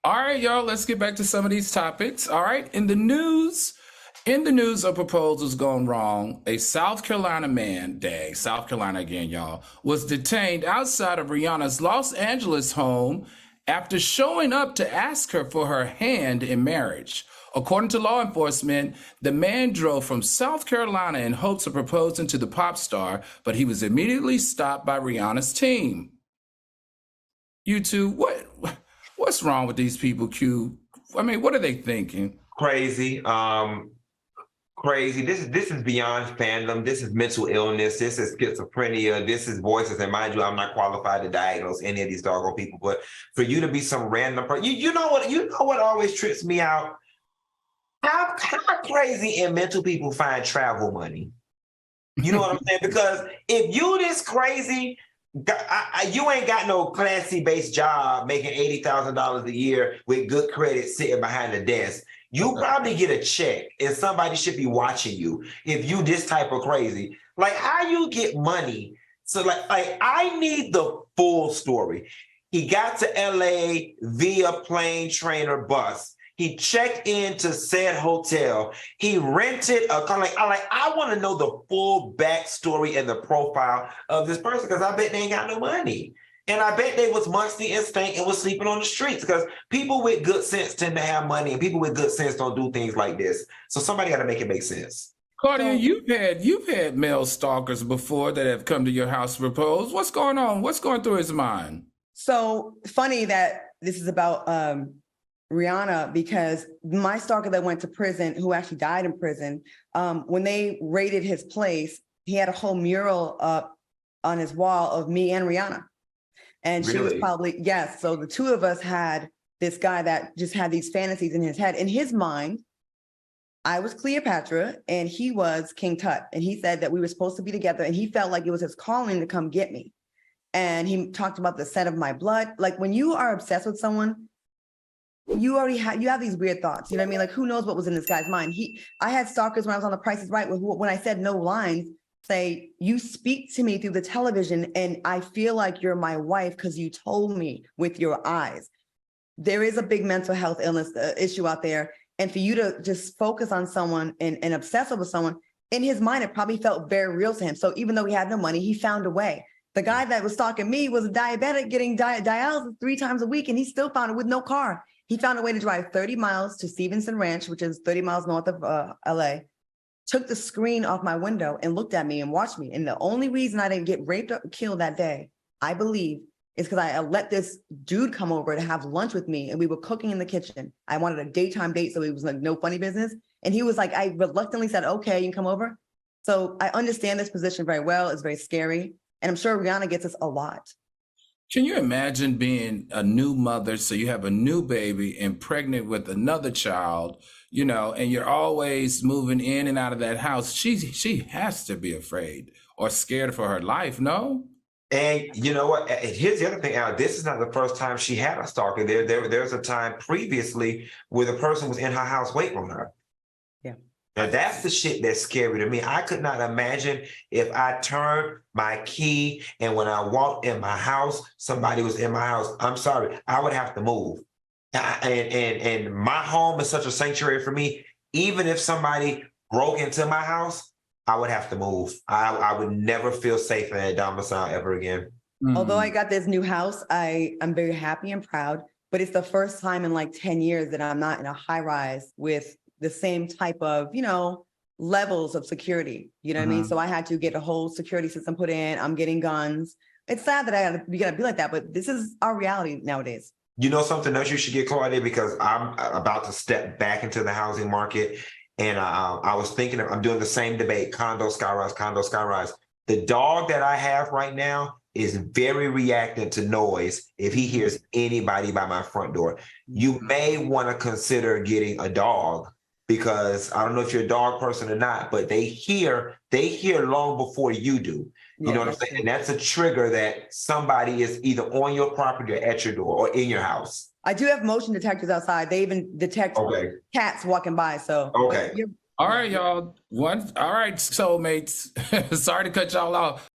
All right, y'all, let's get back to some of these topics. All right, in the news of proposals gone wrong, a South Carolina man, dang, South Carolina again, y'all, was detained outside of Rihanna's Los Angeles home after showing up to ask her for her hand in marriage. According to law enforcement, the man drove from South Carolina in hopes of proposing to the pop star, but he was immediately stopped by Rihanna's team. You two, what's wrong with these people, Q? I mean, what are they thinking? Crazy. Crazy. This is beyond fandom. This is mental illness. This is schizophrenia. This is voices. And mind you, I'm not qualified to diagnose any of these doggone people. But for you to be some random person, you know what always trips me out? How crazy and mental people find travel money. You know what I'm saying? Because if you this crazy, you ain't got no classy-based job making $80,000 a year with good credit sitting behind the desk. You probably get a check and somebody should be watching you if you this type of crazy. Like, how you get money? So like I need the full story. He got to LA via plane, train, or bus. He checked into said hotel. He rented a car. I want to know the full backstory and the profile of this person because I bet they ain't got no money. And I bet they was musty and stank and was sleeping on the streets because people with good sense tend to have money and people with good sense don't do things like this. So somebody got to make it make sense. Claudia, you've had male stalkers before that have come to your house to propose. What's going on? What's going through his mind? So funny that this is about Rihanna, because my stalker that went to prison, who actually died in prison, when they raided his place, he had a whole mural up on his wall of me and Rihanna. And she was probably, yes. So the two of us had this guy that just had these fantasies in his head. In his mind, I was Cleopatra and he was King Tut. And he said that we were supposed to be together and he felt like it was his calling to come get me. And he talked about the scent of my blood. Like when you are obsessed with someone, you have these weird thoughts. You know what I mean? Like who knows what was in this guy's mind? I had stalkers when I was on The Price is Right, when I said no lines, say, you speak to me through the television and I feel like you're my wife because you told me with your eyes. There is a big mental health illness issue out there. And for you to just focus on someone and obsess over someone, in his mind, it probably felt very real to him. So even though he had no money, he found a way. The guy that was stalking me was a diabetic getting dialysis 3 times a week, and he still found it with no car. He found a way to drive 30 miles to Stevenson Ranch, which is 30 miles north of LA, took the screen off my window and looked at me and watched me. And the only reason I didn't get raped or killed that day, I believe, is because I let this dude come over to have lunch with me and we were cooking in the kitchen. I wanted a daytime date, so it was like no funny business. And he was like, I reluctantly said, okay, you can come over. So I understand this position very well. It's very scary. And I'm sure Rihanna gets this a lot. Can you imagine being a new mother? So you have a new baby and pregnant with another child, you know, and you're always moving in and out of that house. She has to be afraid or scared for her life, no? And you know what? Here's the other thing, Al. This is not the first time she had a stalker. There's a time previously where the person was in her house waiting on her. Yeah. Now that's the shit that's scary to me. I could not imagine if I turned my key and when I walked in my house, somebody was in my house. I'm sorry, I would have to move. And my home is such a sanctuary for me. Even if somebody broke into my house, I would have to move. I would never feel safe in that domicile ever again. Although I got this new house, I'm very happy and proud, but it's the first time in like 10 years that I'm not in a high rise with the same type of, you know, levels of security. You know what I mean? So I had to get a whole security system put in. I'm getting guns. It's sad that we gotta be like that, but this is our reality nowadays. You know something else you should get, Claudia, because I'm about to step back into the housing market. And I was thinking I'm doing the same debate, condo, skyrise, condo, skyrise. The dog that I have right now is very reactant to noise if he hears anybody by my front door. You may want to consider getting a dog because I don't know if you're a dog person or not, but they hear long before you do. You know what I'm saying? And that's a trigger that somebody is either on your property or at your door or in your house. I do have motion detectors outside. They even detect cats walking by. So all right, y'all. All right, soulmates. Sorry to cut y'all off.